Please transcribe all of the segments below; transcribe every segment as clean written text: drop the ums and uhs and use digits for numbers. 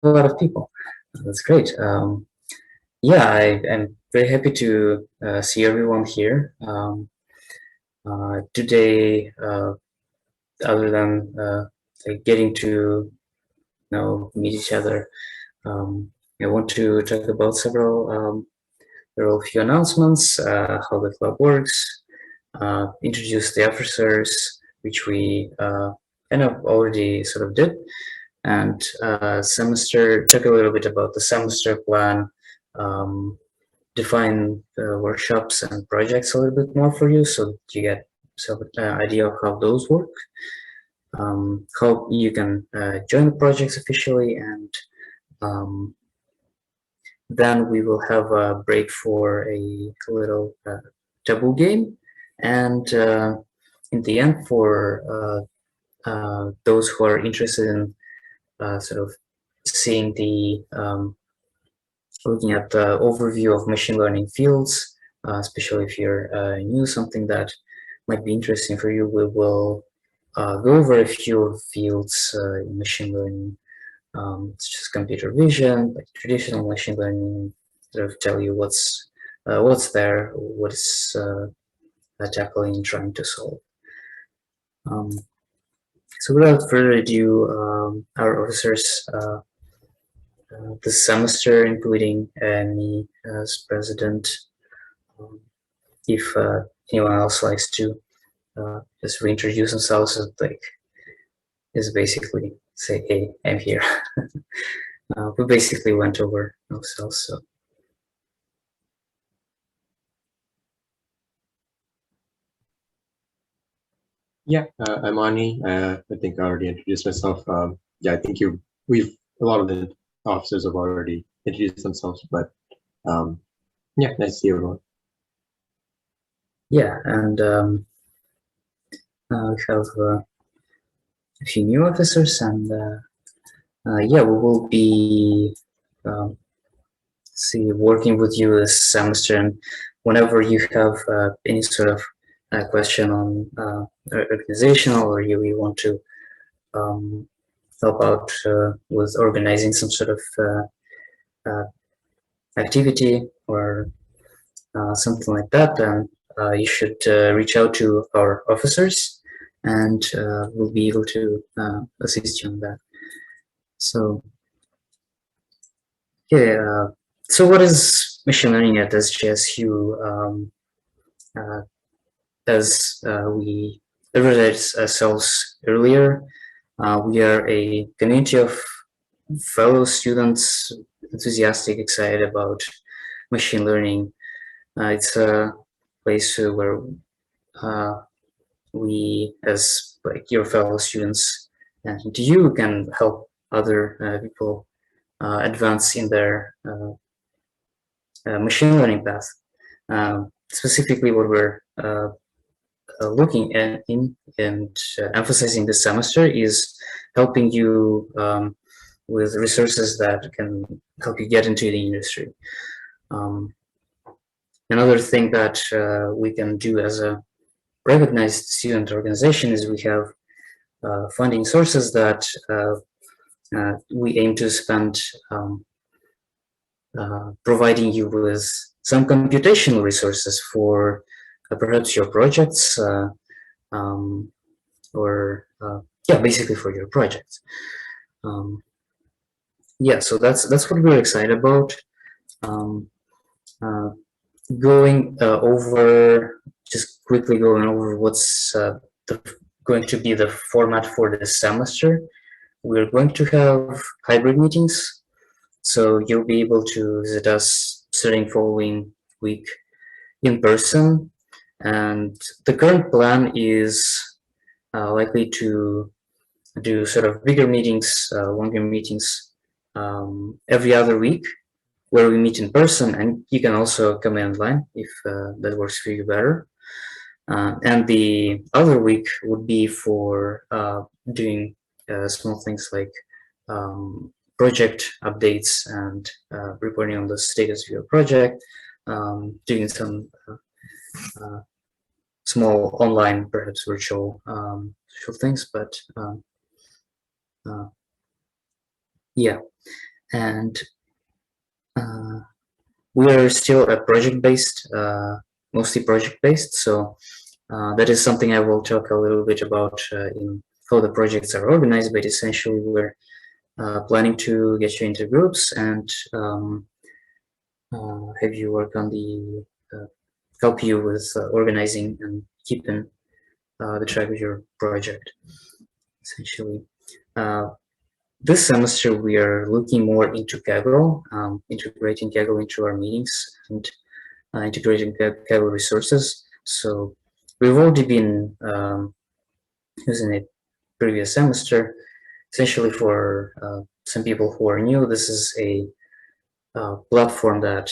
a lot of people. That's great. Yeah, I'm very happy to see everyone here today. Other than like getting to meet each other, I want to talk about several few announcements, how the club works, introduce the officers, which we kind of already sort of did, and talk a little bit about the semester plan, define workshops and projects a little bit more for you so that you get some idea of how those work, how you can join the projects officially, and then we will have a break for a little taboo game, and in the end, for those who are interested in sort of seeing looking at the overview of machine learning fields, especially if you're new, something that might be interesting for you, we will go over a few fields in machine learning, such as computer vision, like traditional machine learning, sort of tell you what's there, what is tackling, trying to solve. So without further ado, our officers this semester, including me as president. If anyone else likes to just reintroduce themselves, like is basically say, "Hey, I'm here." We basically went over ourselves. So. Yeah, I'm Ani. I think I already introduced myself. Yeah, I think a lot of the officers have already introduced themselves, but yeah, nice to see everyone. Yeah, and we have a few new officers, and yeah, we will be working with you this semester, and whenever you have any sort of question on organizational, or you want to help out with organizing some sort of activity or something like that, then you should reach out to our officers, and we'll be able to assist you on that. So, yeah. So, what is machine learning at SJSU? As we advertised ourselves earlier, we are a community of fellow students enthusiastic, excited about machine learning. It's a place where we, as like your fellow students, and you can help other people advance in their machine learning path. Specifically, what we're looking at and emphasizing this semester is helping you with resources that can help you get into the industry. Another thing that we can do as a recognized student organization is we have funding sources that we aim to spend providing you with some computational resources for perhaps your projects or yeah, basically for your projects. Yeah, so that's what we're excited about. Just quickly going over what's going to be the format for this semester. We're going to have hybrid meetings, so you'll be able to visit us starting following week in person. And the current plan is likely to do sort of bigger meetings, longer meetings every other week, where we meet in person, and you can also come in online if that works for you better. And the other week would be for doing small things like project updates and reporting on the status of your project, doing some small online, perhaps virtual things, but yeah. And we are still a project-based, mostly project-based. So that is something I will talk a little bit about in how the projects are organized. But essentially, we're planning to get you into groups and have you work on the help you with organizing and keeping the track of your project. Essentially, this semester we are looking more into Kaggle, integrating Kaggle into our meetings and integrating Kaggle resources. So we've already been using it previous semester. Essentially, for some people who are new, this is a platform that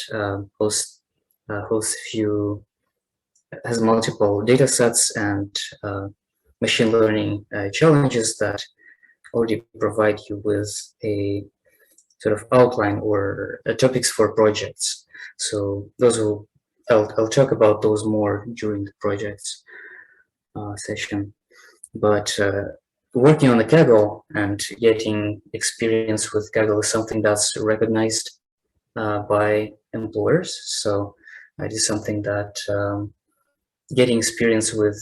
hosts has multiple data sets and machine learning challenges that already provide you with a sort of outline or topics for projects. So those will I'll talk about those more during the projects session. But working on the Kaggle and getting experience with Kaggle is something that's recognized by employers. So it is something that getting experience with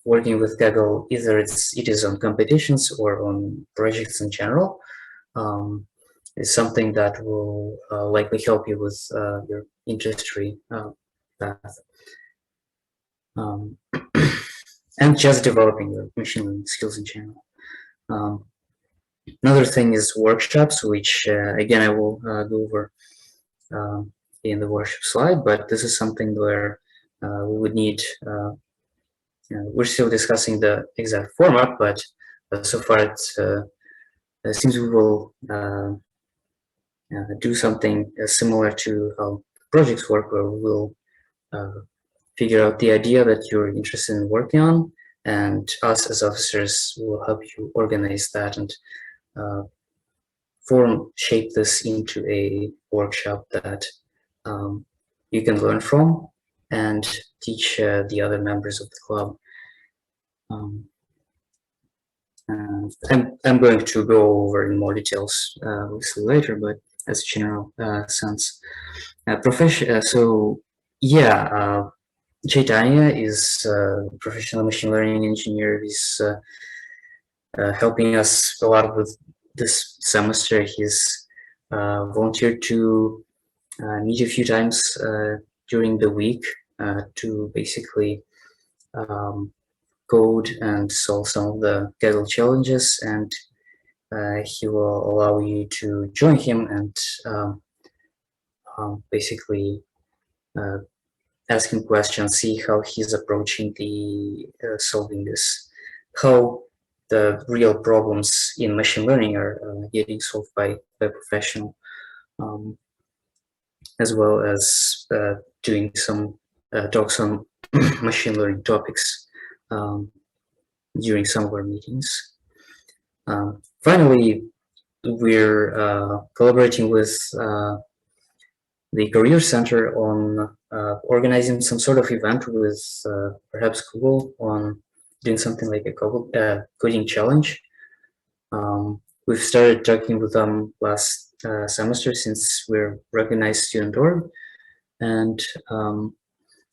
working with Kaggle, either it is on competitions or on projects in general, is something that will likely help you with your industry path. And just developing your machine learning skills in general. Another thing is workshops, which again I will go over in the workshop slide, but this is something where we would need, we're still discussing the exact format, but so far it seems we will do something similar to how projects work, where we will figure out the idea that you're interested in working on, and us as officers will help you organize that and shape this into a workshop that you can learn from and teach the other members of the club. I'm going to go over in more details later, but as a general sense, so yeah, Chaitanya is a professional machine learning engineer. He's helping us a lot with this semester. He's volunteered to meet a few times during the week to basically code and solve some of the Kaggle challenges, and he will allow you to join him and basically ask him questions, see how he's approaching the solving this, how the real problems in machine learning are getting solved by professional, as well as doing some talks on machine learning topics during some of our meetings. Finally, we're collaborating with the Career Center on organizing some sort of event with perhaps Google on doing something like a coding challenge. We've started talking with them last semester since we're recognized student org, and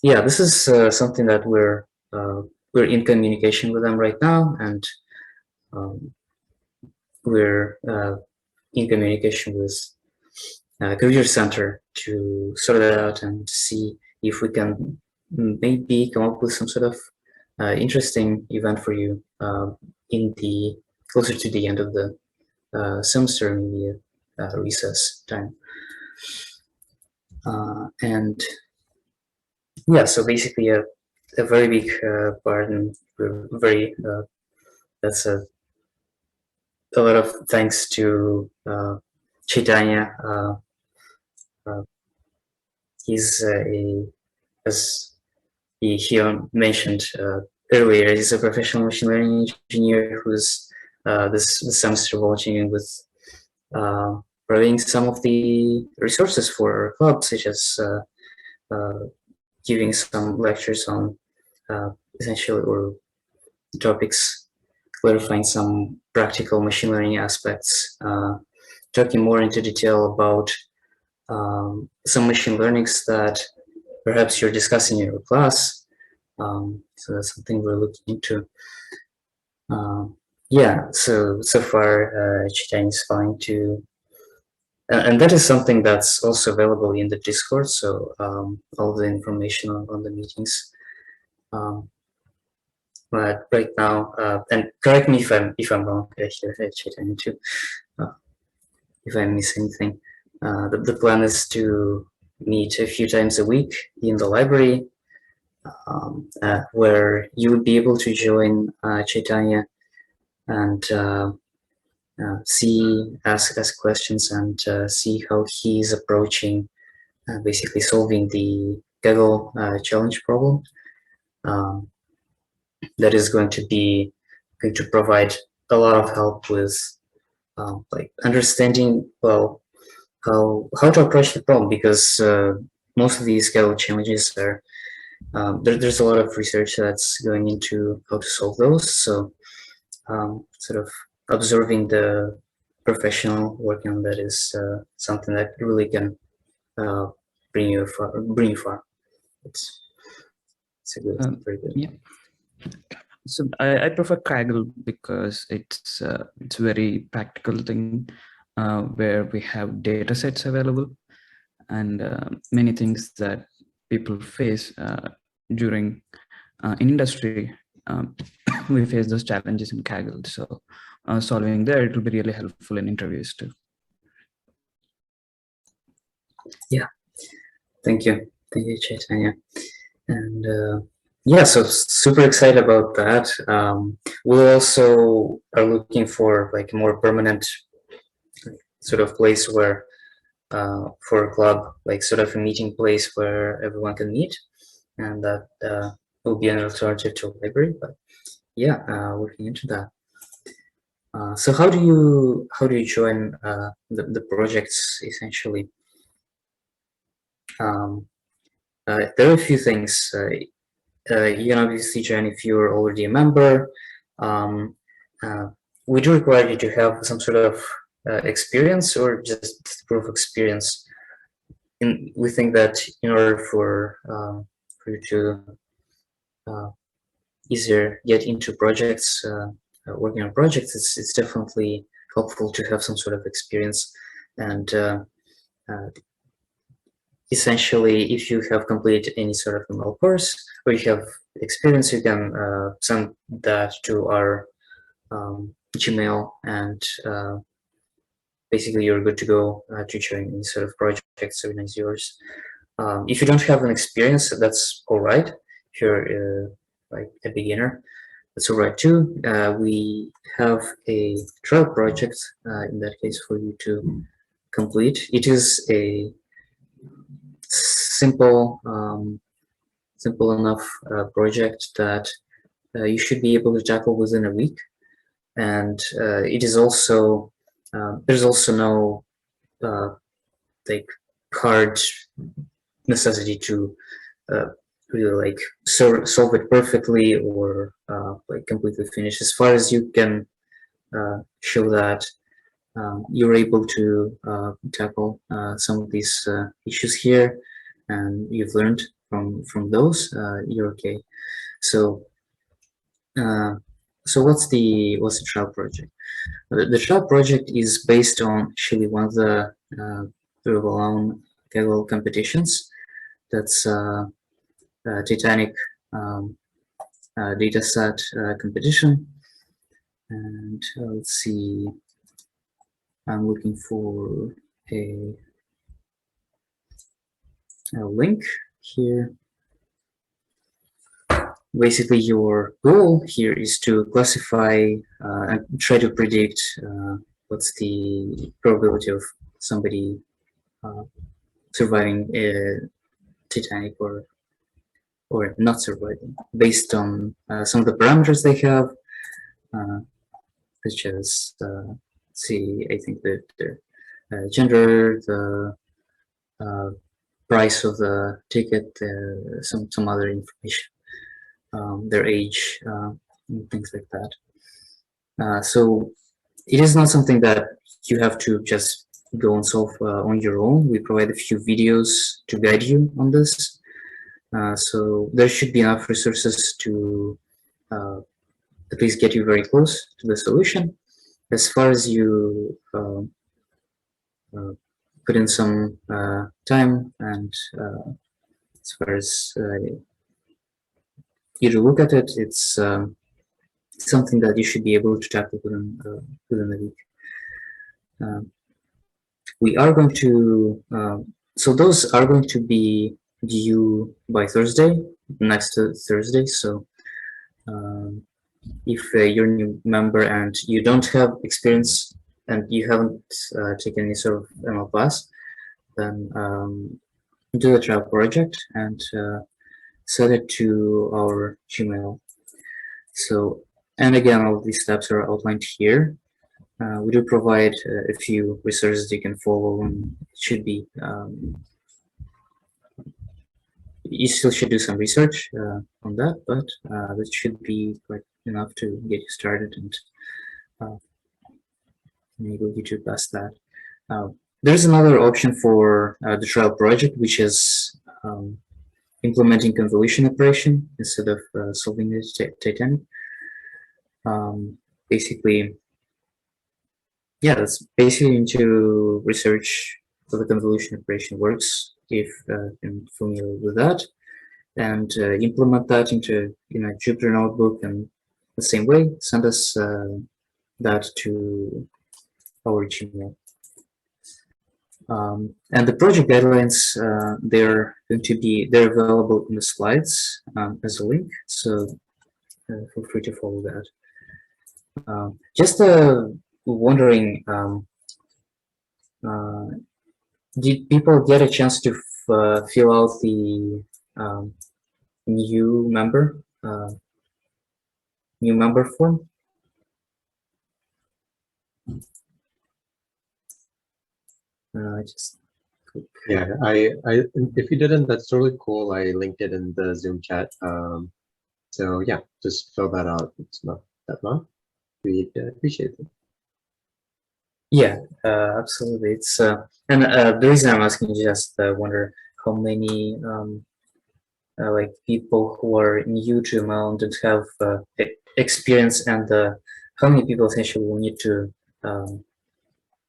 yeah, this is something that we're in communication with them right now, and we're in communication with Career Center to sort that out and see if we can maybe come up with some sort of interesting event for you in the closer to the end of the semester, maybe recess time. And yeah, so basically a very big part, and we're very that's a lot of thanks to Chaitanya. He's as he mentioned earlier, he's a professional machine learning engineer who's this semester volunteering with providing some of the resources for our club, such as giving some lectures on essentially or topics, clarifying some practical machine learning aspects talking more into detail about some machine learnings that perhaps you're discussing in your class. So that's something we're looking into. Yeah, so far Chaitanya is fine to, and that is something that's also available in the Discord. So all the information on the meetings. But right now, and correct me if I'm wrong here, Chaitanya too, if I miss anything. The plan is to meet a few times a week in the library, where you would be able to join Chaitanya and ask questions and see how he's approaching basically solving the Kaggle challenge problem. That is going to provide a lot of help with like understanding well how to approach the problem, because most of these Kaggle challenges are there's a lot of research that's going into how to solve those. So sort of observing the professional working on that is something that really can bring you far. It's a good, very good. Yeah. So I prefer Kaggle because it's a very practical thing where we have data sets available, and many things that people face during in industry. We face those challenges in Kaggle. So solving there, it will be really helpful in interviews too. Yeah, thank you, Chaitanya. And yeah, so super excited about that. We also are looking for like a more permanent sort of place where for a club, like sort of a meeting place where everyone can meet, and that will be an alternative to a library. But yeah, looking into that. So how do you join the projects essentially? There are a few things. You can obviously join if you're already a member. We do require you to have some sort of experience or just proof of experience. We think that in order for you to easier get into projects, working on projects, it's definitely helpful to have some sort of experience. And essentially, if you have completed any sort of ML course or you have experience, you can send that to our Gmail, and basically you're good to go to join any sort of project so as yours. If you don't have an experience, that's all right. If you're like a beginner, that's all right too. We have a trial project in that case for you to complete. It is a simple enough project that you should be able to tackle within a week, and it is also there's also no like hard necessity to really like solve it perfectly or like completely finish. As far as you can show that you're able to tackle some of these issues here, and you've learned from those, you're okay. So so what's the trial project? The trial project is based on actually one of the well-known Kaggle competitions. That's Titanic dataset competition. And let's see, I'm looking for a link here. Basically, your goal here is to classify and try to predict what's the probability of somebody surviving a Titanic or not surviving, based on some of the parameters they have, such as see, I think that the gender, the price of the ticket, some other information. Their age, and things like that. So it is not something that you have to just go and solve on your own. We provide a few videos to guide you on this. So there should be enough resources to at least get you very close to the solution. As far as you put in some time, and as far as you look at it, it's something that you should be able to tackle within a week. We are going to, so those are going to be due by Thursday, next Thursday. So if you're a new member and you don't have experience and you haven't taken any sort of ML class, then do the trial project and set it to our Gmail. So, and again, all these steps are outlined here. We do provide a few resources you can follow, and it should be, you still should do some research on that, but that should be quite enough to get you started and enable you to pass that. There's another option for the trial project, which is implementing convolution operation instead of solving this Titanic. Basically, yeah, that's basically into research how the convolution operation works, if you're familiar with that, and implement that into a Jupyter notebook, and the same way send us that to our Gmail. And the project guidelines, they're available in the slides as a link, so feel free to follow that. Just wondering, did people get a chance to fill out the new member form? Yeah, I if you didn't, that's totally cool. I linked it in the Zoom chat. So yeah, just fill that out. It's not that long. We appreciate it. Yeah, absolutely. It's and the reason I'm asking is just wonder how many like people who are new to ML and don't have experience, and how many people essentially will need to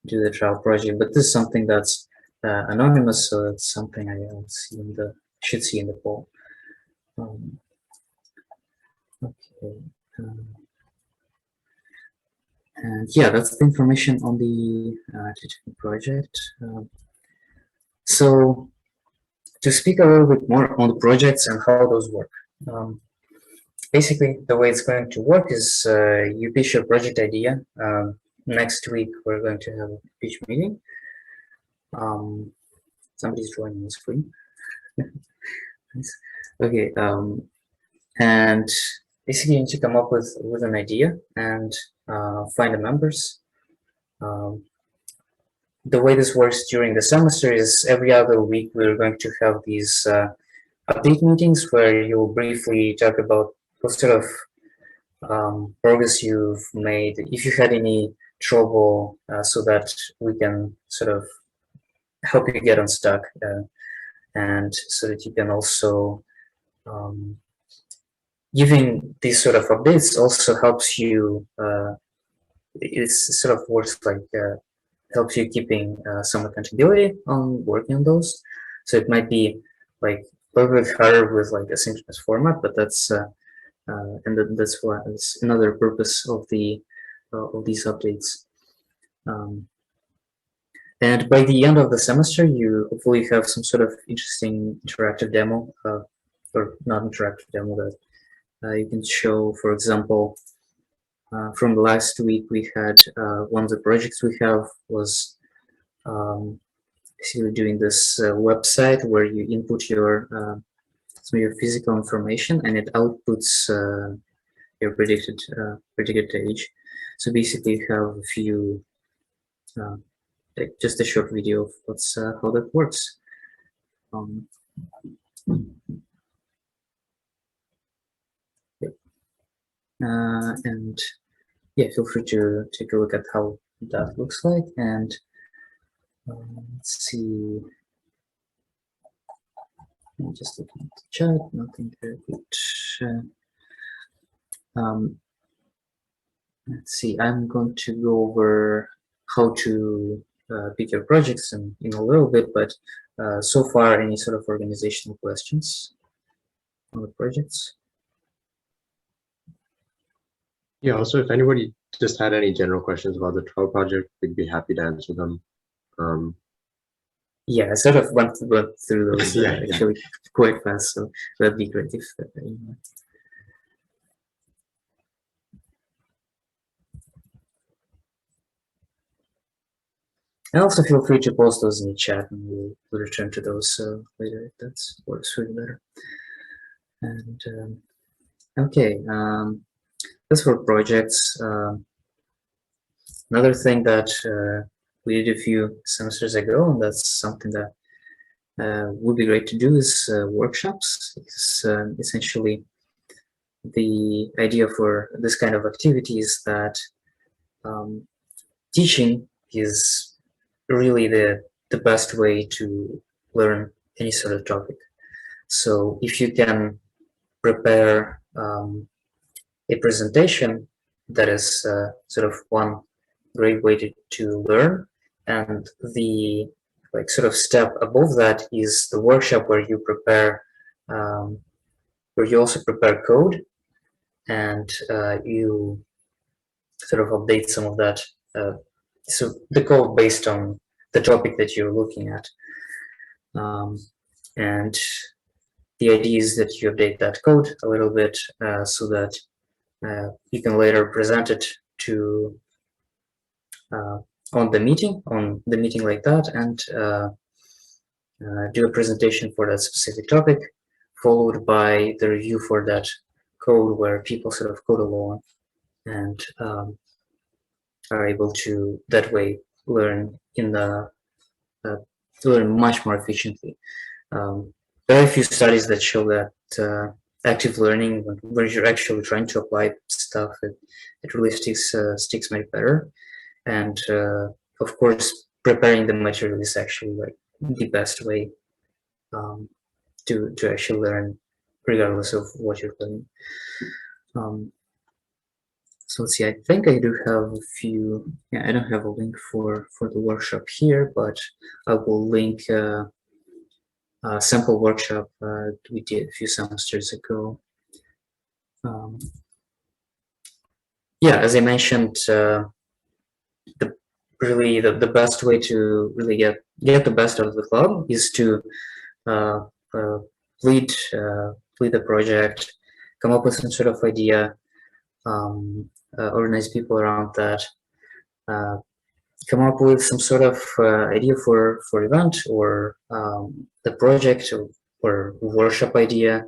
do the trial project. But this is something that's anonymous, so it's something I should see in the poll. Okay. And yeah, that's the information on the project. So to speak a little bit more on the projects and how those work. Basically, the way it's going to work is you pitch your project idea. Next week, we're going to have a pitch meeting. Somebody's drawing on the screen. Okay, and basically you need to come up with an idea and find the members. The way this works during the semester is every other week we're going to have these update meetings where you'll briefly talk about what sort of progress you've made, if you had any trouble, so that we can sort of help you get unstuck, and so that you can also giving these sort of updates also helps you. It's sort of works like helps you keeping some accountability on working on those. So it might be like a little bit harder with like a synchronous format, but that's and that's why it's another purpose of the of these updates. And by the end of the semester, you hopefully have some sort of interesting interactive demo, or not interactive demo, that you can show. For example, from the last week, we had one of the projects we have was basically doing this website where you input your some of your physical information, and it outputs your predicted age. So basically, you have a few, just a short video of what's how that works. Yep. And yeah, feel free to take a look at how that looks like. And Let's see. I'm just looking at the chat. Nothing very good. Let's see. I'm going to go over how to pick your projects in a little bit, but so far, any sort of organizational questions on the projects? Yeah, also, if anybody just had any general questions about the trial project, we'd be happy to answer them. Yeah, I sort of went through those Yeah, actually quite fast, so that'd be great if and also feel free to post those in the chat, and we'll return to those later if that works for you better. And okay, that's for projects. Another thing that we did a few semesters ago, and that's something that would be great to do, is workshops. It's essentially the idea for this kind of activity is that teaching is really the best way to learn any sort of topic. So if you can prepare a presentation, that is sort of one great way to learn. And the sort of step above that is the workshop where you prepare, where you also prepare code, and you sort of update some of that. So the code based on the topic that you're looking at. And the idea is that you update that code a little bit so that you can later present it to on the meeting like that, and do a presentation for that specific topic, followed by the review for that code where people sort of code along and are able to that way learn learn much more efficiently. There are a few studies that show that active learning, when you're actually trying to apply stuff, it really sticks much better. And of course, preparing the material is actually like the best way to actually learn, regardless of what you're learning. So let's see. I think I do have a few. Yeah, I don't have a link for the workshop here, but I will link a sample workshop we did a few semesters ago. Yeah, as I mentioned, the best way to really get the best out of the club is to lead the project, come up with some sort of idea, organize people around that, come up with some sort of idea for event or the project or workshop idea.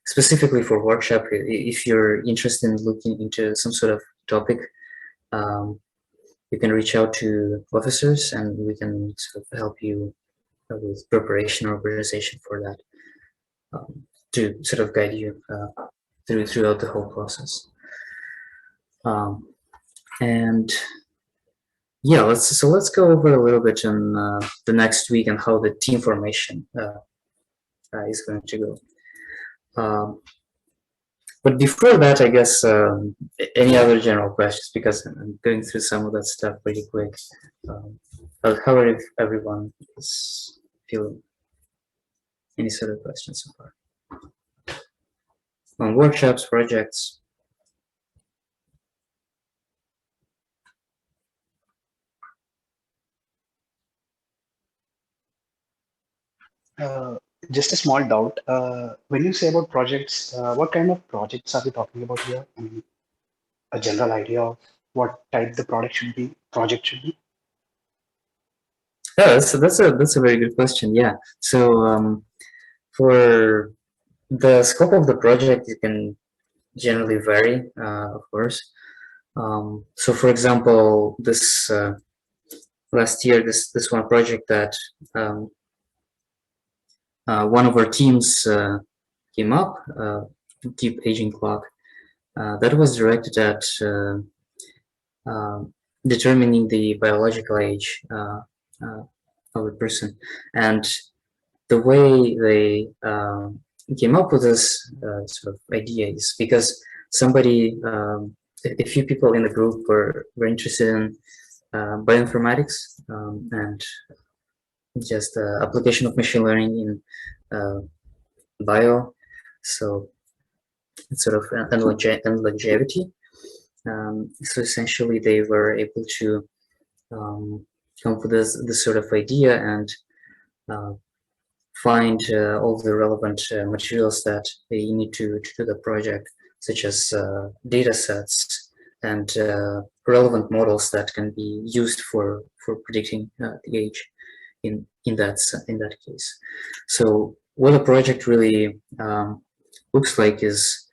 Specifically for workshop, if you're interested in looking into some sort of topic, you can reach out to officers and we can sort of help you with preparation or organization for that, to sort of guide you throughout the whole process. And yeah, let's go over a little bit on the next week and how the team formation is going to go. But before that, I guess any other general questions, because I'm going through some of that stuff pretty quick. How are everyone is feeling? Any sort of questions so far on workshops, projects? Just a small doubt. When you say about projects, what kind of projects are we talking about here? I mean, a general idea of what type the project should be. Yeah, that's a very good question. Yeah. So for the scope of the project, it can generally vary, of course. So for example, this last year, this one project that one of our teams came up, Keep Aging Clock, that was directed at determining the biological age of a person. And the way they came up with this sort of idea is because somebody, a few people in the group were interested in bioinformatics and just the application of machine learning in bio. So it's sort of and longevity. So essentially, they were able to come up with this sort of idea and find all the relevant materials that they need to do the project, such as data sets and relevant models that can be used for predicting the age in that case. So what a project really looks like is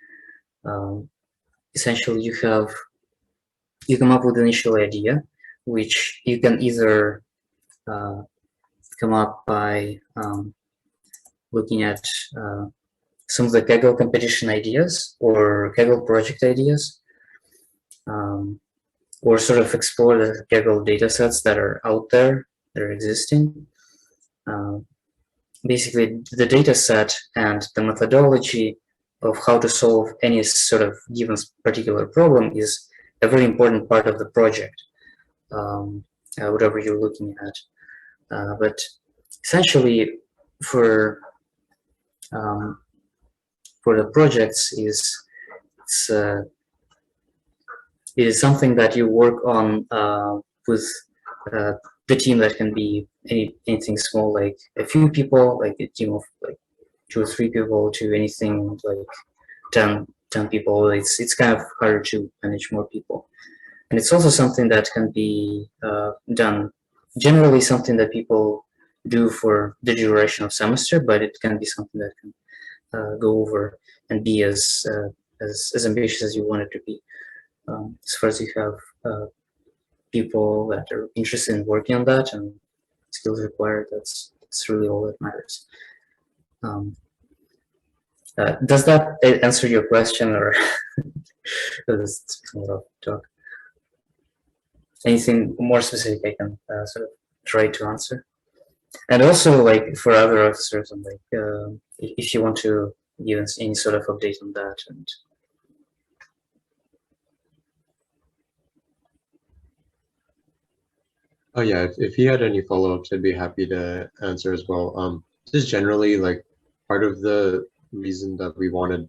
essentially you come up with an initial idea, which you can either come up by looking at some of the Kaggle competition ideas or Kaggle project ideas, or sort of explore the Kaggle datasets that are out there, that are existing. Basically, the dataset and the methodology of how to solve any sort of given particular problem is a very important part of the project, whatever you're looking at. But essentially, for the projects it is something that you work on with the team that can be anything small, like a few people, like a team of like 2 or 3 people, to anything like 10 people. It's kind of harder to manage more people, and it's also something that can be done, generally something that people do for the duration of semester, but it can be something that can go over and be as ambitious as you want it to be. As far as you have people that are interested in working on that and skills required, that's really all that matters. Does that answer your question, or is a lot of talk? Anything more specific I can sort of try to answer? And also, like for other officers, and like if you want to give us any sort of update on that. And oh yeah, if you had any follow-ups, I'd be happy to answer as well. Just generally, like part of the reason that we want to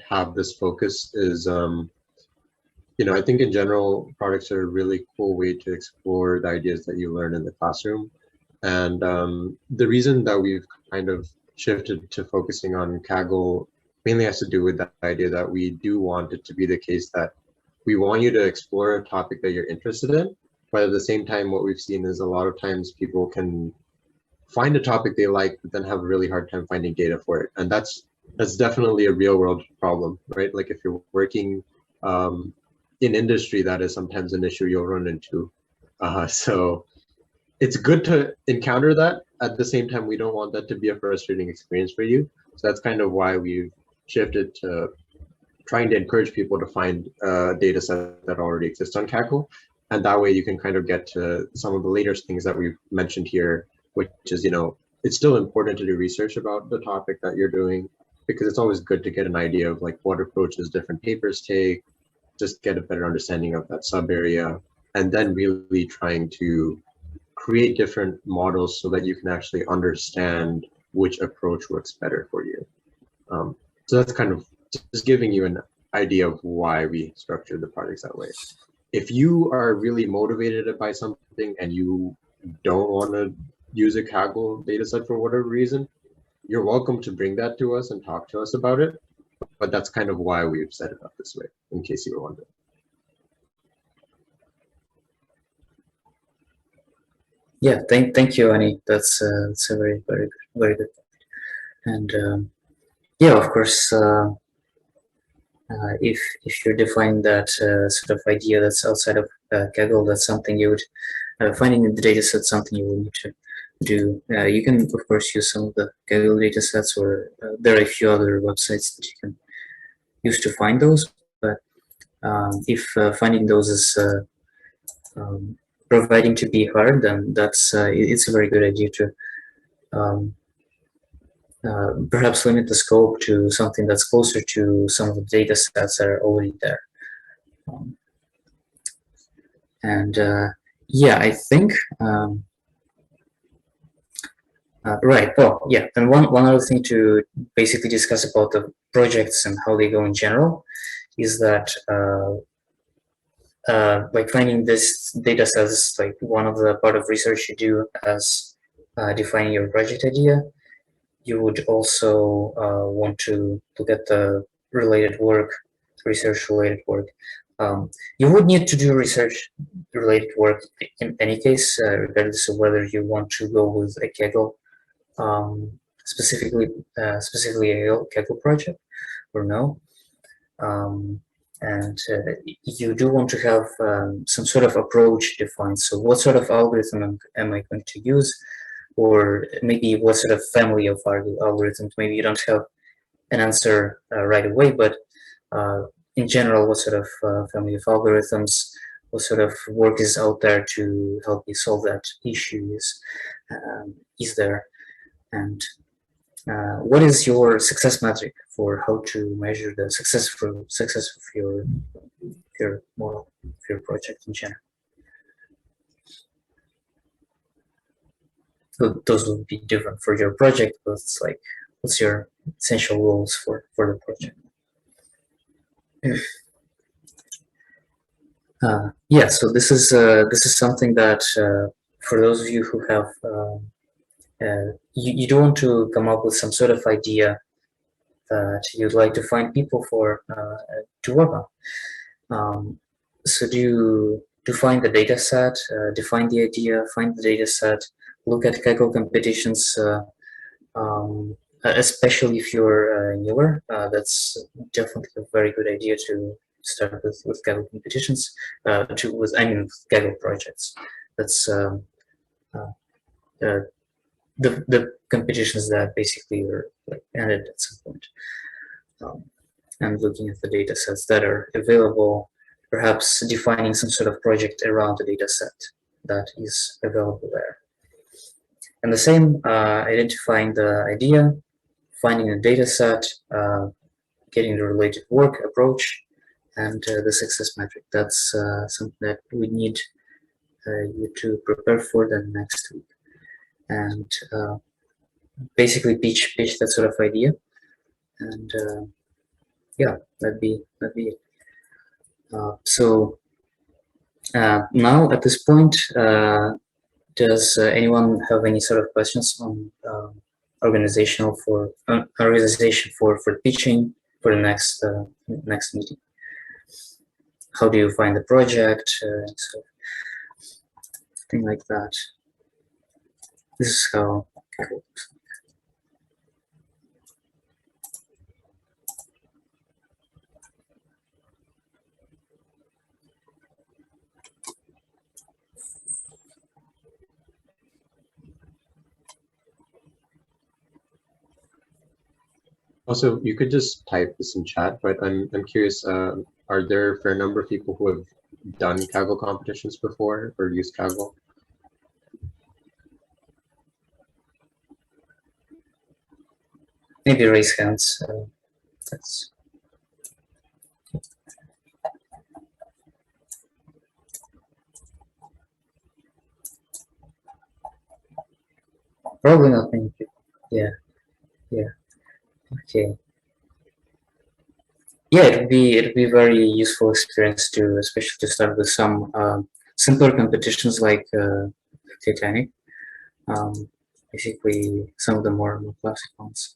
have this focus is, I think in general, products are a really cool way to explore the ideas that you learn in the classroom. And the reason that we've kind of shifted to focusing on Kaggle mainly has to do with the idea that we do want it to be the case that we want you to explore a topic that you're interested in, but at the same time, what we've seen is a lot of times people can find a topic they like, but then have a really hard time finding data for it. And that's definitely a real world problem, right? Like if you're working in industry, that is sometimes an issue you'll run into. So it's good to encounter that. At the same time, we don't want that to be a frustrating experience for you. So that's kind of why we've shifted to trying to encourage people to find data set that already exists on Kaggle. And that way you can kind of get to some of the later things that we've mentioned here, which is, it's still important to do research about the topic that you're doing, because it's always good to get an idea of like what approaches different papers take, just get a better understanding of that sub area, and then really trying to create different models so that you can actually understand which approach works better for you. So that's kind of just giving you an idea of why we structured the projects that way. If you are really motivated by something and you don't want to use a Kaggle dataset for whatever reason, you're welcome to bring that to us and talk to us about it. But that's kind of why we've set it up this way, in case you were wondering. yeah, thank you, Ani. That's a very good point. And yeah, of course, if you're defining that sort of idea that's outside of Kaggle, that's something you would finding the dataset something you will need to do. You can of course use some of the Kaggle datasets, or there are a few other websites that you can use to find those. But if finding those is providing to be hard, then that's it's a very good idea to um, perhaps limit the scope to something that's closer to some of the data sets that are already there. And yeah, I think right. Oh, yeah. And one other thing to basically discuss about the projects and how they go in general is that like finding this data set is like one of the part of research you do as defining your project idea. You would also want to look at the related work, research related work. You would need to do research related work in any case, regardless of whether you want to go with a Kaggle, specifically a Kaggle project or no. And you do want to have some sort of approach defined. So what sort of algorithm am I going to use? Or maybe what sort of family of algorithms? Maybe you don't have an answer right away, but in general, what sort of family of algorithms, what sort of work is out there to help you solve that issue is there? And what is your success metric for how to measure the success of your model, of your project in general? So those will be different for your project, but it's like, what's your essential goals for the project? Yeah, so this is something that for those of you who have you don't want to come up with some sort of idea that you'd like to find people for to work on. So do find the data set, define the idea, find the data set, look at Kaggle competitions, especially if you're newer. That's definitely a very good idea to start with Kaggle competitions, with Kaggle projects. That's the competitions that basically are like ended at some point. And looking at the data sets that are available, perhaps defining some sort of project around the data set that is available there. And the same, identifying the idea, finding a data set, getting the related work approach, and the success metric. That's something that we need you to prepare for the next week. And basically pitch that sort of idea. And yeah, that'd be it. So now at this point, does anyone have any sort of questions on organization for pitching for the next meeting? How do you find the project? So thing like that. This is how it works. Also, you could just type this in chat, but I'm curious, are there a fair number of people who have done Kaggle competitions before or used Kaggle? Maybe raise hands. That's probably not many people. Yeah. Okay. Yeah, it'd be very useful experience to, especially to start with some simpler competitions like Titanic. Basically, some of the more classic ones.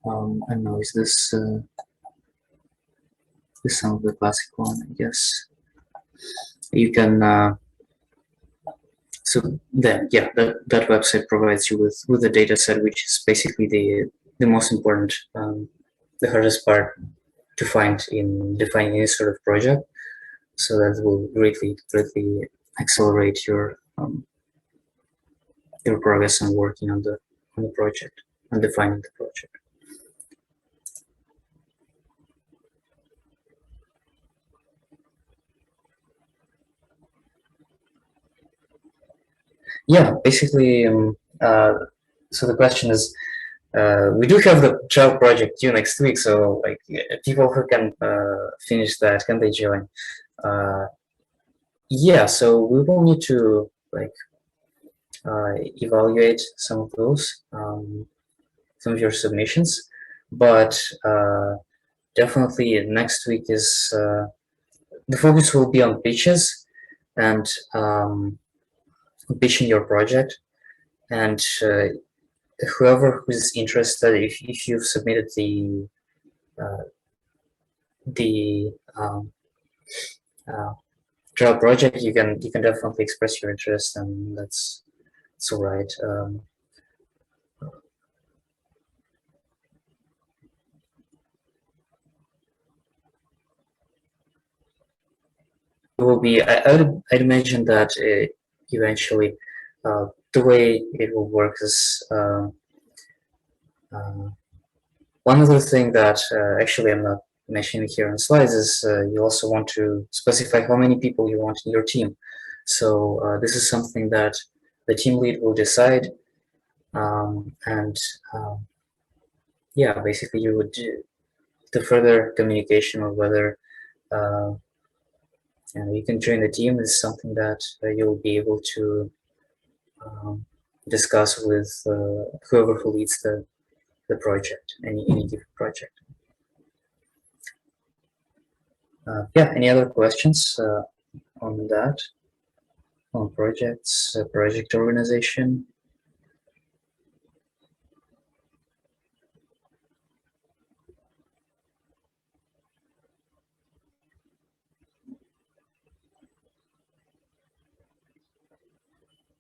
I don't know. Is this some of the classic one? I guess you can. So that that website provides you with the data set, which is basically the most important, the hardest part to find in defining any sort of project. So that will greatly accelerate your progress on working on the project and defining the project. Yeah, basically, so the question is, we do have the child project due next week, so like people who can finish that, can they join? Yeah, so we will need to like evaluate some of those, some of your submissions, but definitely next week is the focus will be on pitches and pitching your project, and whoever who's interested, if you've submitted uh, the uh, trial project, you can definitely express your interest, and that's all right. Will be I'd imagine that eventually the way it will work is uh, one other thing that actually I'm not mentioning here in slides is you also want to specify how many people you want in your team. So this is something that the team lead will decide, and yeah, basically you would do the further communication of whether uh, you can join the team is something that you'll be able to um, discuss with whoever who leads the project, any given project. Yeah, any other questions on that, on projects, project organization?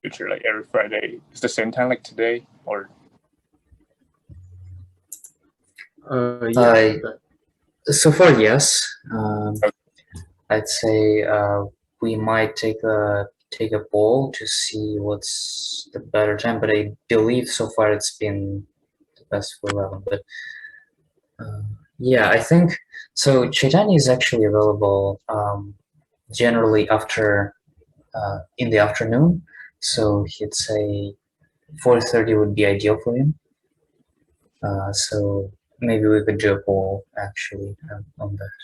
Future, like every Friday, is the same time like today, or Yeah. So far, yes. I'd say we might take a poll to see what's the better time, but I believe so far it's been the best for 11. But yeah, I think so. Chaitanya is actually available generally after in the afternoon, so he'd say 4:30 would be ideal for him. So maybe we could do a poll actually on that.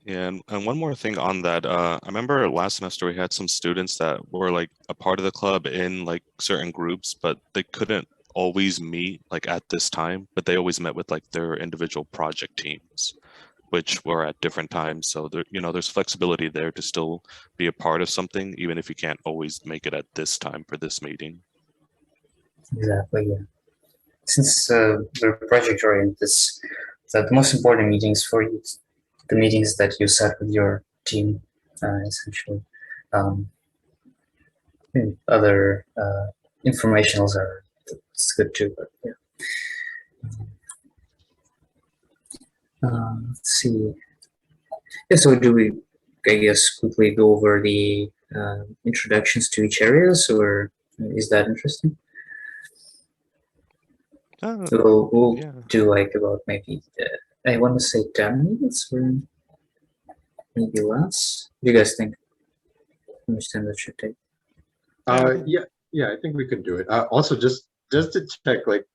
Yeah, and one more thing on that. I remember last semester we had some students that were like a part of the club in like certain groups, but they couldn't always meet like at this time, but they always met with like their individual project teams, which were at different times. So there, there's flexibility there to still be a part of something, even if you can't always make it at this time for this meeting. Exactly, yeah. Since we're project oriented, the most important meetings for you, the meetings that you set with your team, essentially. Other informationals are it's good too, but yeah. Let's see. Yeah, so do we, I guess, quickly go over the introductions to each areas, or is that interesting? We'll Yeah. do like about maybe, I want to say 10 minutes or maybe less. What do you guys think? How much time that should take? Yeah, I think we could do it. Also, just to check, like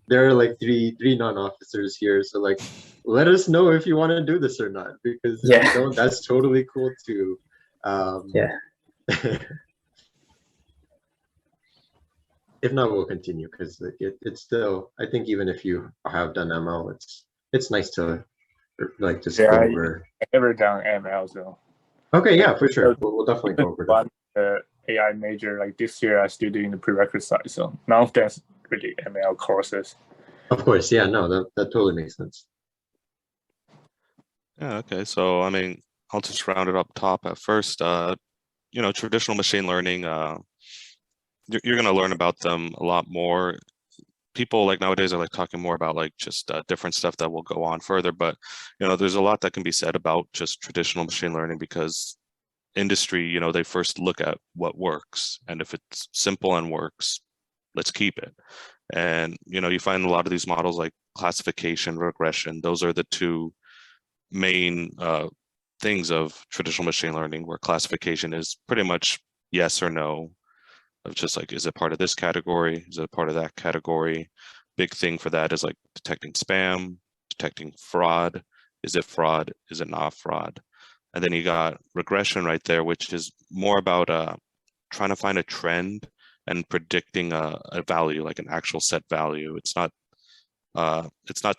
there are like three non-officers here, so like let us know if you want to do this or not, because if you don't, that's totally cool too. Yeah. If not, we'll continue because it's still. I think even if you have done ML, it's nice to like just go over. I never done ML, so. Okay, yeah, for sure. We'll definitely go over that. The AI major, like this year, I'm still doing the prerequisite, so none of that's really ML courses. Of course, yeah, no, that totally makes sense. Yeah, okay. So I mean, I'll just round it up top at first. Traditional machine learning, you're going to learn about them a lot more. People like nowadays are like talking more about like just different stuff that will go on further, but there's a lot that can be said about just traditional machine learning because industry, they first look at what works, and if it's simple and works, let's keep it. And you find a lot of these models like classification, regression, those are the two main things of traditional machine learning, where classification is pretty much yes or no, of just like, is it part of this category? Is it part of that category? Big thing for that is like detecting spam, detecting fraud. Is it fraud? Is it not fraud? And then you got regression right there, which is more about trying to find a trend and predicting a value, like an actual set value. It's not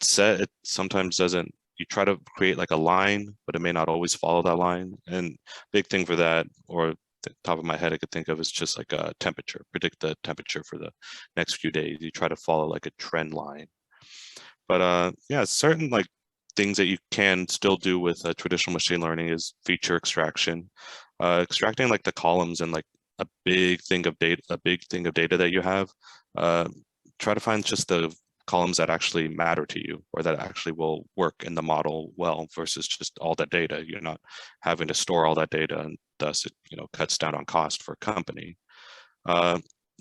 set. It sometimes doesn't. You try to create like a line, but it may not always follow that line. And big thing for that, or the top of my head I could think of, is just like a temperature. Predict the temperature for the next few days. You try to follow like a trend line. But yeah, certain like things that you can still do with traditional machine learning is feature extraction. Extracting like the columns and like a big thing of data that you have. Try to find just the columns that actually matter to you, or that actually will work in the model well, versus just all that data. You're not having to store all that data, and thus it cuts down on cost for a company.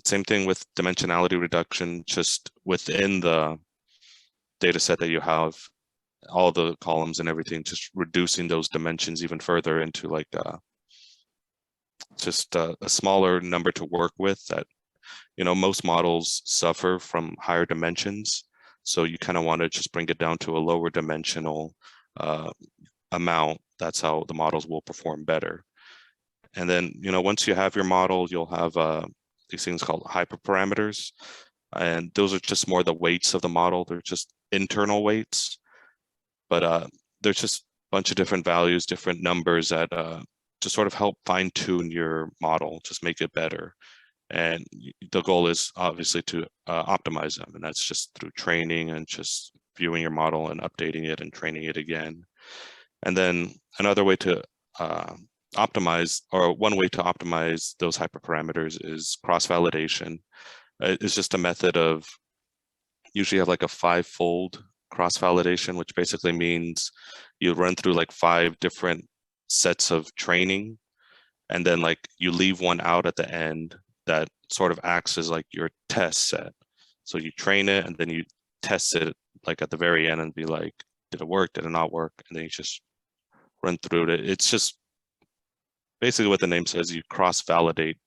Same thing with dimensionality reduction, just within the data set that you have, all the columns and everything, just reducing those dimensions even further into like just a smaller number to work with. That most models suffer from higher dimensions, so you kind of want to just bring it down to a lower dimensional amount. That's how the models will perform better. And then once you have your model, you'll have these things called hyperparameters, and those are just more the weights of the model. They're just internal weights, but there's just a bunch of different values, different numbers that just sort of help fine tune your model, just make it better. And the goal is obviously to optimize them, and that's just through training and just viewing your model and updating it and training it again. And then another way to optimize, or one way to optimize those hyperparameters, is cross-validation. It's just a method of, usually have like a 5-fold cross-validation, which basically means you run through like 5 different sets of training, and then like you leave one out at the end that sort of acts as like your test set. So you train it and then you test it like at the very end and be like, did it work? Did it not work? And then you just run through it. It's just basically what the name says. You cross-validate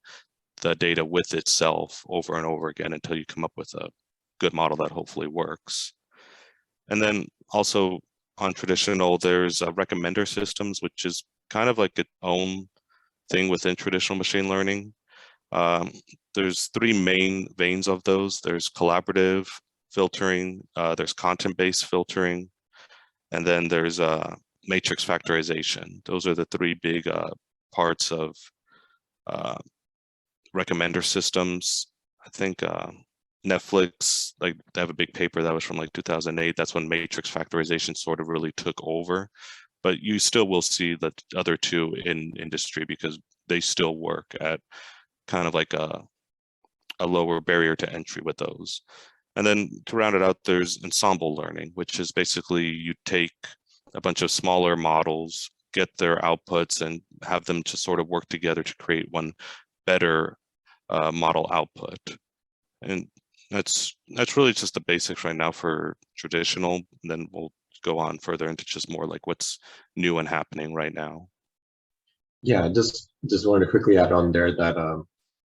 the data with itself over and over again until you come up with a good model that hopefully works. And then also on traditional, there's recommender systems, which is kind of like its own thing within traditional machine learning. There's 3 main veins of those. There's collaborative filtering, there's content-based filtering, and then there's matrix factorization. Those are the 3 big parts of recommender systems. I think Netflix, like, they have a big paper that was from like 2008. That's when matrix factorization sort of really took over. But you still will see the other 2 in industry, because they still work at kind of like a lower barrier to entry with those. And then to round it out, there's ensemble learning, which is basically you take a bunch of smaller models, get their outputs, and have them to sort of work together to create one better model output. And that's really just the basics right now for traditional. And then we'll go on further into just more like what's new and happening right now. Yeah, just wanted to quickly add on there that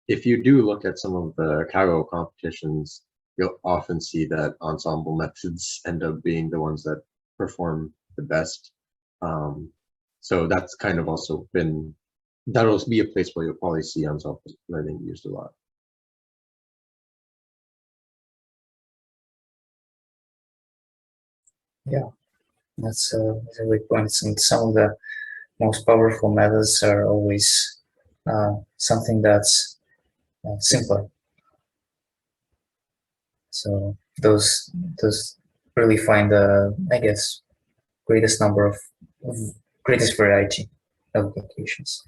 if you do look at some of the Kaggle competitions, you'll often see that ensemble methods end up being the ones that perform the best. So that's kind of also been, that'll be a place where you'll probably see ensemble learning used a lot. Yeah, that's a great point. And some of the most powerful methods are always something that's simpler. So those really find the, I guess, greatest number of greatest variety of applications.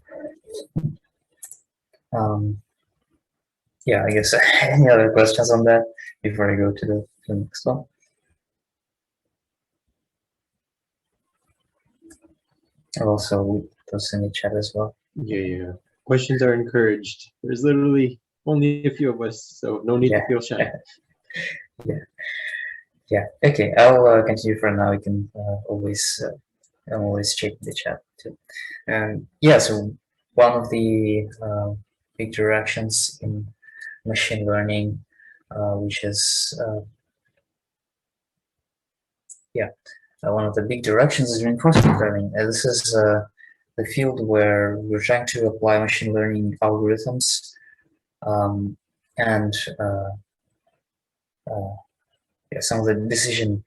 Yeah, I guess any other questions on that before I go to the next one? I'll also post in the chat as well. Yeah. Questions are encouraged. There's literally only a few of us, so no need to feel shy. Yeah. Okay, I'll continue for now. You can always check the chat too. And yeah, so one of the big directions in machine learning, which is one of the big directions is reinforcement learning. This is the field where we're trying to apply machine learning algorithms and some of the decision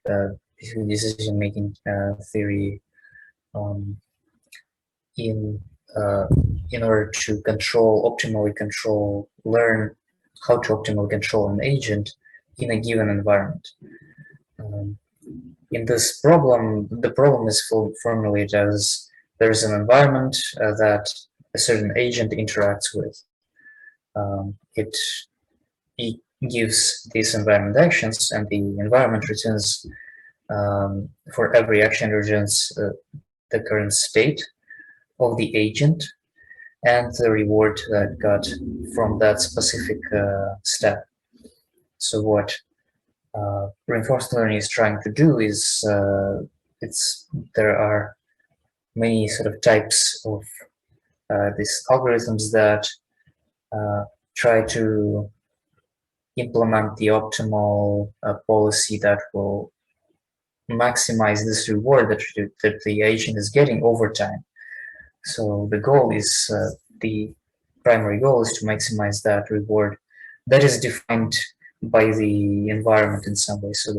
making theory in order to learn how to optimally control an agent in a given environment. In this problem, the problem is formulated as there's an environment that a certain agent interacts with. It gives these environment actions, and the environment returns for every action returns the current state of the agent and the reward that got from that specific step. So what reinforcement learning is trying to do is there are many sort of types of these algorithms that try to implement the optimal policy that will maximize this reward that the agent is getting over time. So the goal is the primary goal is to maximize that reward that is defined by the environment in some way. So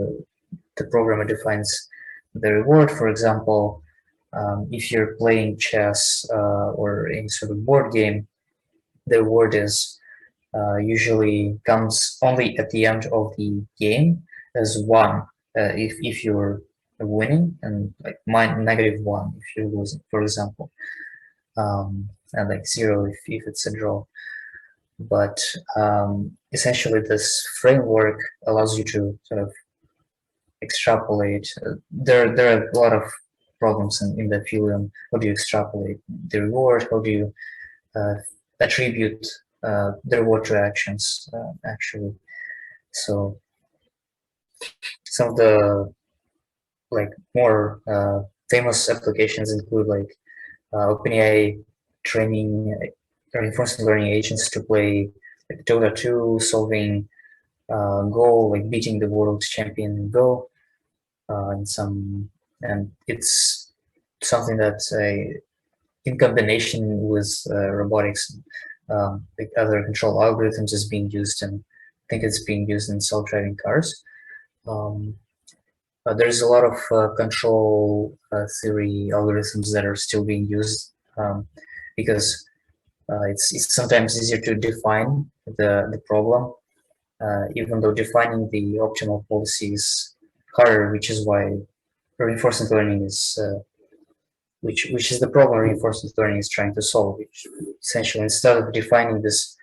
the programmer defines the reward. For example, if you're playing chess or any sort of board game, the reward is usually comes only at the end of the game as one if you're winning, and like -1 if you're losing, for example, and like 0 if it's a draw. But essentially this framework allows you to sort of extrapolate. There are a lot of problems in the field. How do you extrapolate the reward? How do you attribute the reward to actions actually? So some of the like more famous applications include like OpenAI training reinforcement learning agents to play like Dota 2, solving Go, like beating the world champion in Go, and it's something that in combination with robotics, like other control algorithms is being used, and I think it's being used in self-driving cars. There's a lot of control theory algorithms that are still being used because it's sometimes easier to define the problem, even though defining the optimal policy is harder, which is why reinforcement learning is which is the problem reinforcement learning is trying to solve. Which essentially, instead of defining this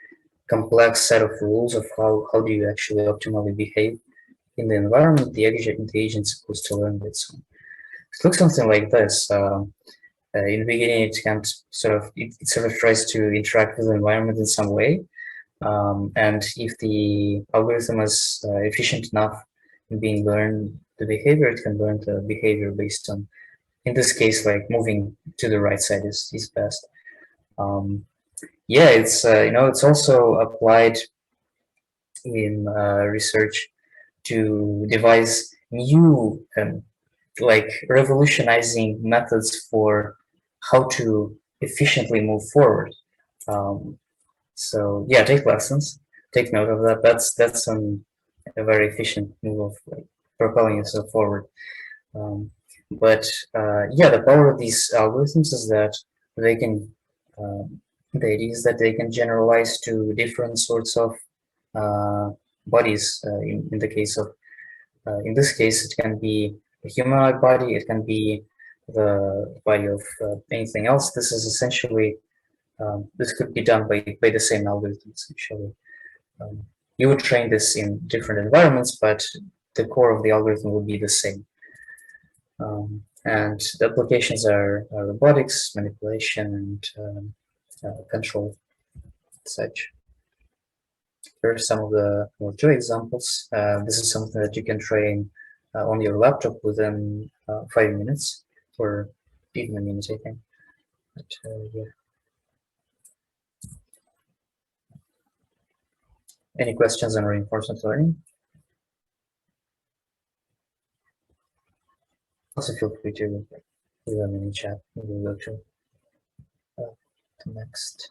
complex set of rules of how do you actually optimally behave in the environment, the agent is supposed to learn it. So it looks something like this. In the beginning, it sort of tries to interact with the environment in some way, and if the algorithm is efficient enough in being learned the behavior, it can learn the behavior based on, in this case, like moving to the right side is best. Yeah, it's it's also applied in research to devise new like revolutionizing methods for how to efficiently move forward. So yeah, take lessons, take note of that. That's a very efficient move of like propelling yourself forward. But yeah, the power of these algorithms is that they can, the idea is that they can generalize to different sorts of bodies. In the case of, in this case, it can be a humanoid body, it can be the body of anything else. This is essentially, this could be done by the same algorithms, actually. You would train this in different environments, but the core of the algorithm will be the same. And the applications are robotics, manipulation, and control, such. Here are some of the more two examples. This is something that you can train on your laptop within 5 minutes, or even a minute, I think. But, yeah. Any questions on reinforcement learning? Also feel free to leave them in the chat. We'll go to the next.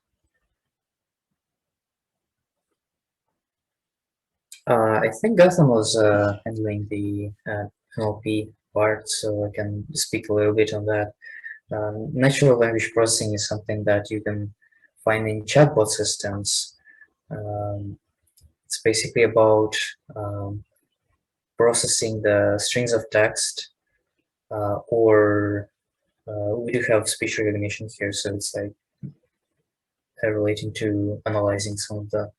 I think Gotham was handling the NLP part, so I can speak a little bit on that. Natural language processing is something that you can find in chatbot systems. It's basically about processing the strings of text, or we do have speech recognition here, so it's like relating to analyzing some of the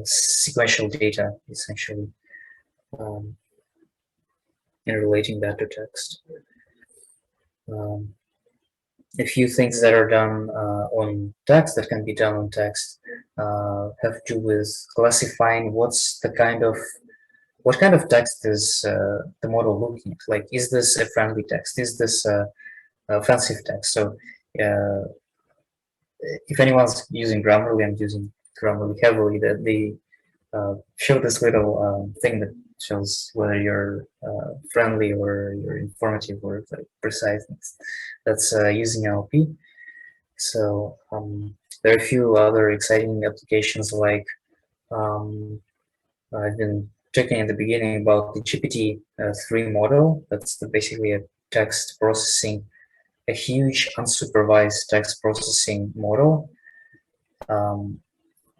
sequential data, essentially, and relating that to text. A few things that are done on text, that can be done on text, have to do with classifying what kind of text is the model looking at. Like, is this a friendly text? Is this a offensive text? So if anyone's using Grammarly, I'm using Grammarly heavily, that they show this little thing that shows whether you're friendly or you're informative or like precise. That's using NLP. So there are a few other exciting applications, like I've been talking at the beginning about the GPT-3 model. That's basically a text processing, a huge unsupervised text processing model,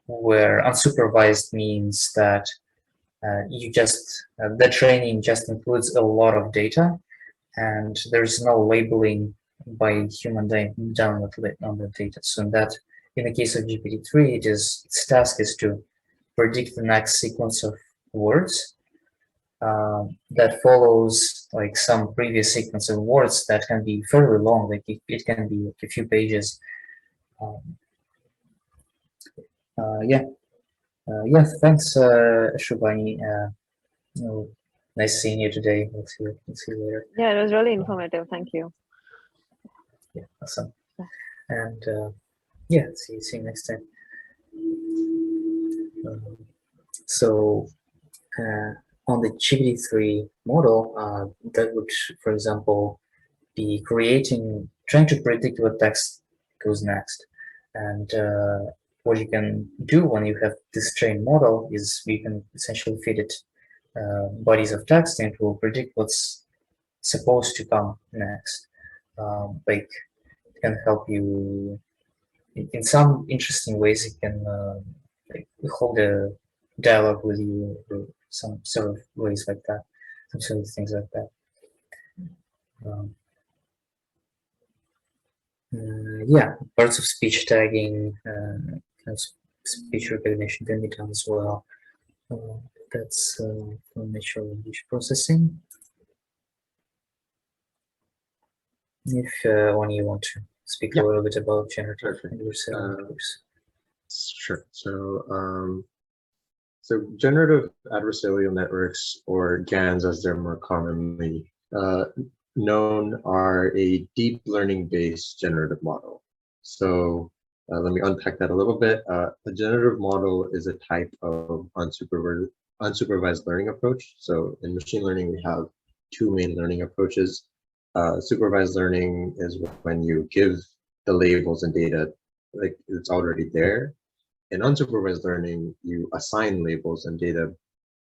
where unsupervised means that the training just includes a lot of data, and there's no labeling by human done on the data. So in the case of GPT-3, its task is to predict the next sequence of words that follows like some previous sequence of words that can be fairly long. Like it can be like a few pages. Yeah, thanks, Shubhani. Nice seeing you today. Let's see you later. Yeah, it was really informative. Thank you. Yeah, awesome. And yeah, see you next time. So on the GPT-3 model, that would, for example, be trying to predict what text goes next. And what you can do when you have this trained model is you can essentially feed it bodies of text, and it will predict what's supposed to come next. Like it can help you in some interesting ways. It can like hold a dialogue with you, or some sort of ways like that, some sort of things like that. Yeah, parts of speech tagging, kind of speech recognition can be done as well. That's for natural language processing. If one you want to speak a little bit about generative adversarial. Sure. So generative adversarial networks, or GANs as they're more commonly known, are a deep learning based generative model. So let me unpack that a little bit. A generative model is a type of unsupervised learning approach. So in machine learning, we have two main learning approaches. Supervised learning is when you give the labels and data like it's already there. In unsupervised learning, you assign labels and data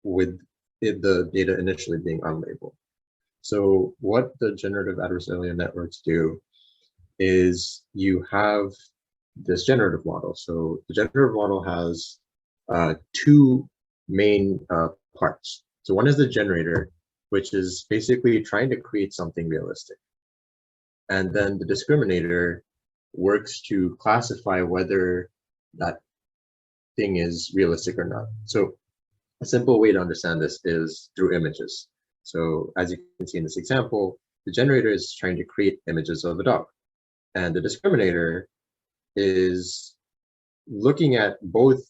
with the data initially being unlabeled. So what the generative adversarial networks do is you have this generative model. So the generative model has two main parts. So one is the generator, which is basically trying to create something realistic. And then the discriminator works to classify whether that thing is realistic or not. So a simple way to understand this is through images. So as you can see in this example, the generator is trying to create images of a dog, and the discriminator is looking at both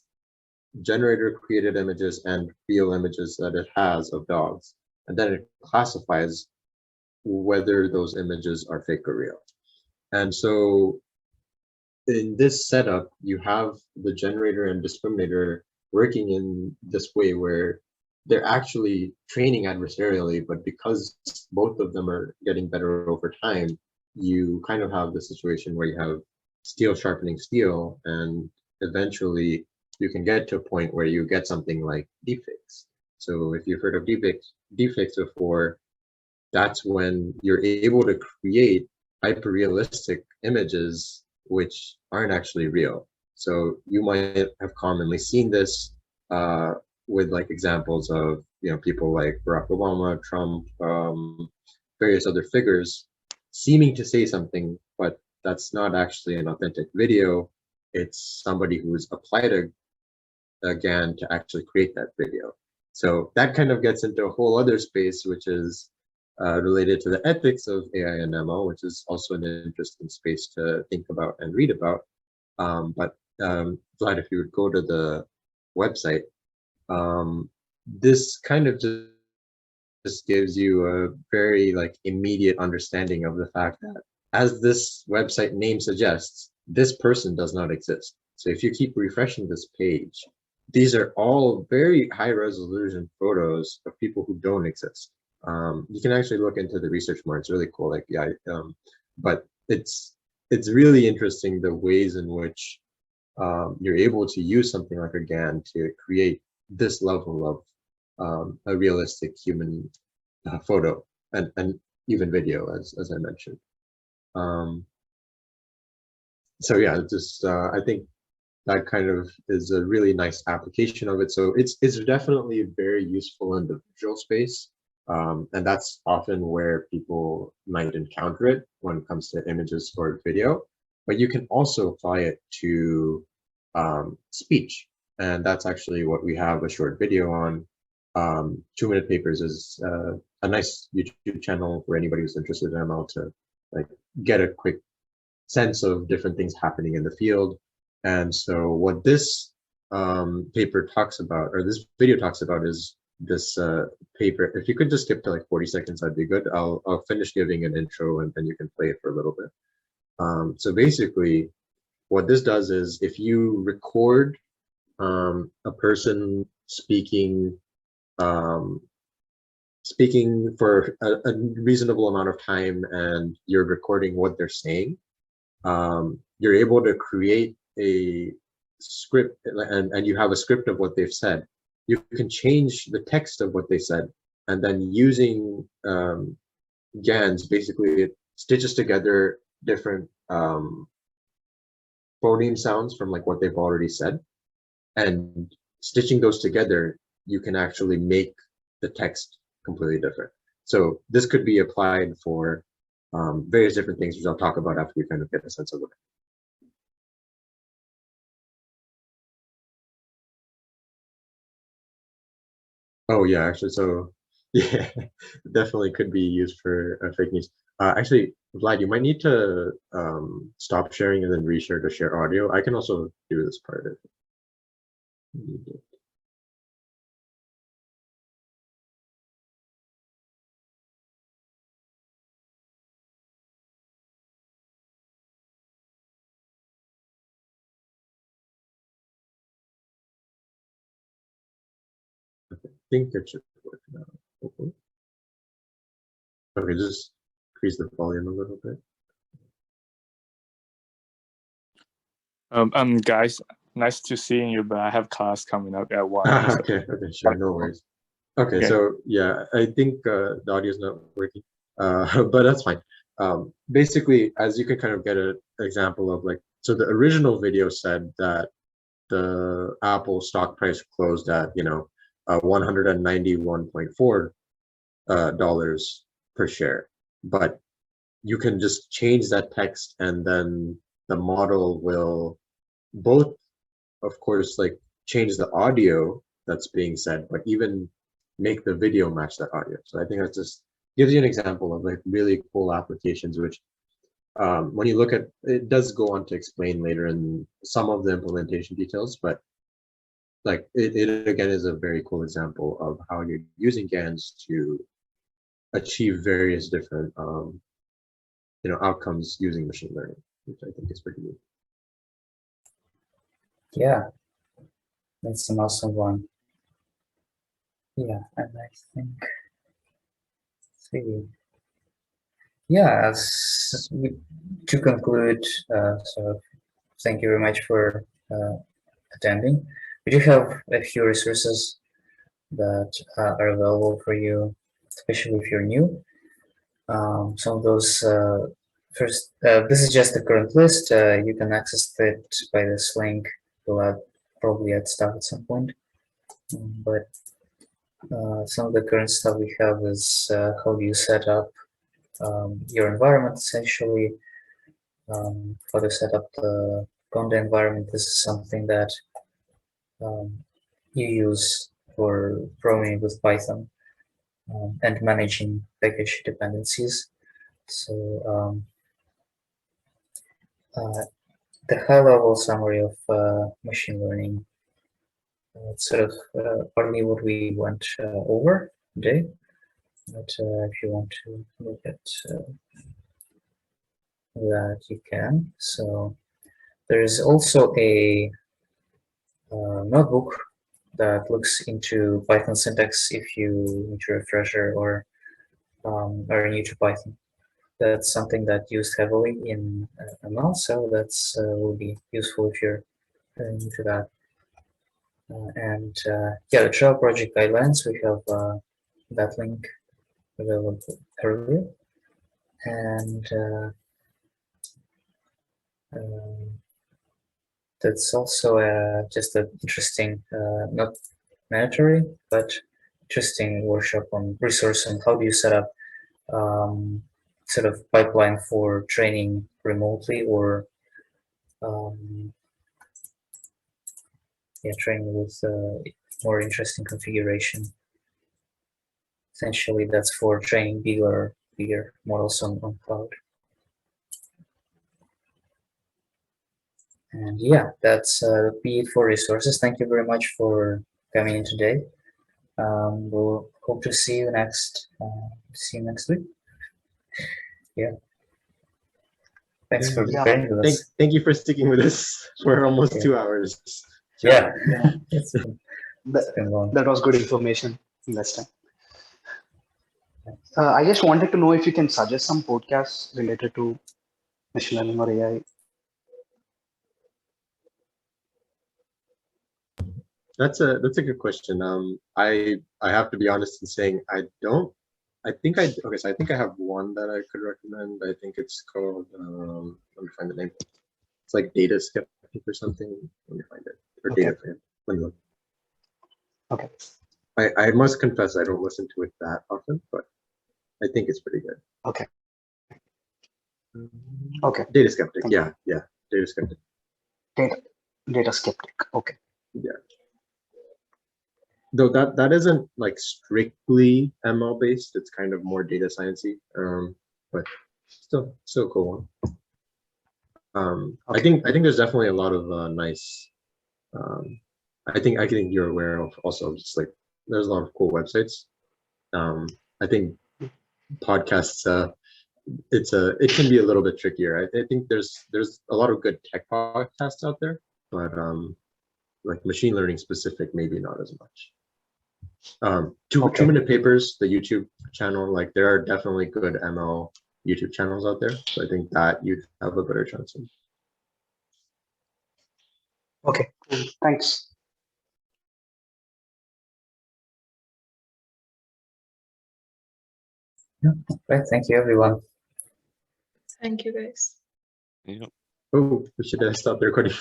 generator created images and real images that it has of dogs, and then it classifies whether those images are fake or real. And so in this setup, you have the generator and discriminator working in this way where they're actually training adversarially, but because both of them are getting better over time, you kind of have the situation where you have steel sharpening steel, and eventually you can get to a point where you get something like deepfakes. So if you've heard of deepfakes before, that's when you're able to create hyper-realistic images which aren't actually real. So you might have commonly seen this with like examples of people like Barack Obama, Trump, various other figures seeming to say something, but that's not actually an authentic video. It's somebody who's applied a GAN to actually create that video. So that kind of gets into a whole other space, which is related to the ethics of AI and ML, which is also an interesting space to think about and read about. But Vlad, if you would go to the website, this kind of just gives you a very immediate understanding of the fact that, as this website name suggests, this person does not exist. So if you keep refreshing this page, these are all very high resolution photos of people who don't exist. You can actually look into the research more. It's really cool. But it's really interesting the ways in which you're able to use something like a GAN to create this level of a realistic human photo and even video, as I mentioned. So yeah, just I think that kind of is a really nice application of it. So it's definitely very useful in the visual space. And that's often where people might encounter it when it comes to images or video. But you can also apply it to speech. And that's actually what we have a short video on. 2 Minute Papers is a nice YouTube channel for anybody who's interested in ML to get a quick sense of different things happening in the field. And so what this paper talks about, or this video talks about, is this paper. If you could just skip to 40 seconds, that'd be good. I'll finish giving an intro and then you can play it for a little bit. So basically, what this does is, if you record a person speaking for a reasonable amount of time, and you're recording what they're saying, you're able to create a script, and you have a script of what they've said. You can change the text of what they said, and then using GANs, basically it stitches together different phoneme sounds from what they've already said, and stitching those together, you can actually make the text completely different. So this could be applied for various different things, which I'll talk about after we kind of get a sense of it. Oh yeah, actually, so yeah, definitely could be used for fake news. Actually, Vlad, you might need to stop sharing and then reshare to share audio. I can also do this part of it. I think it should work now. Hopefully. Okay, just increase the volume a little bit. Guys, nice to seeing you, but I have class coming up at 1. Okay, sure, no worries. Okay, so yeah, I think the audio is not working, but that's fine. Basically, as you can kind of get an example of so the original video said that the Apple stock price closed at $191.4 dollars per share, but you can just change that text, and then the model will both, of course, change the audio that's being said, but even make the video match that audio. So I think that just gives you an example of really cool applications, which when you look at it, does go on to explain later in some of the implementation details, but it again is a very cool example of how you're using GANs to achieve various different outcomes using machine learning, which I think is pretty good. Yeah. That's an awesome one. Yeah, and I think, see, yeah, to conclude, so thank you very much for attending. We do have a few resources that are available for you, especially if you're new. Some of those, first, this is just the current list. You can access it by this link. We'll probably add stuff at some point. But some of the current stuff we have is how do you set up your environment, essentially. How to set up the content environment. This is something that you use for programming with Python and managing package dependencies. So the high-level summary of machine learning, it's sort of partly what we went over today. But if you want to look at that, you can. So there is also a notebook that looks into Python syntax if you need a refresher or are new to Python. That's something that used heavily in ML, so that's will be useful if you're new to that. Yeah, the trial project guidelines, we have that link available earlier. And that's also just an interesting, not mandatory, but interesting workshop on resource and how do you set up sort of pipeline for training remotely or yeah, training with more interesting configuration. Essentially, that's for training bigger models on cloud. And yeah, that's be it for resources. Thank you very much for coming in today. We'll hope to see you next week. Yeah. Thanks for bearing with us. Thank you for sticking with us for almost 2 hours. Yeah. That was good information last time. I just wanted to know if you can suggest some podcasts related to machine learning or AI. That's a good question. I have to be honest in saying I think I have one that I could recommend. I think it's called let me find the name. It's like Data Skeptic or something. Let me find it. Or Okay. Data Fan. Let me look. Okay. I must confess I don't listen to it that often, but I think it's pretty good. Okay. Okay. Data Skeptic. Yeah. Data Skeptic. Data Skeptic. Okay. Yeah. Though that isn't like strictly ML based, it's kind of more data sciencey. But still a cool one. Okay. I think there's definitely a lot of nice. I think you're aware of also just like there's a lot of cool websites. I think podcasts. It can be a little bit trickier. I think there's a lot of good tech podcasts out there, but like machine learning specific, maybe not as much. 2-minute papers, the YouTube channel, like there are definitely good ML YouTube channels out there. So I think that you'd have a better chance of. Okay. Thanks. Right. Thank you, everyone. Thank you, guys. Yeah. Oh, we should have stopped the recording.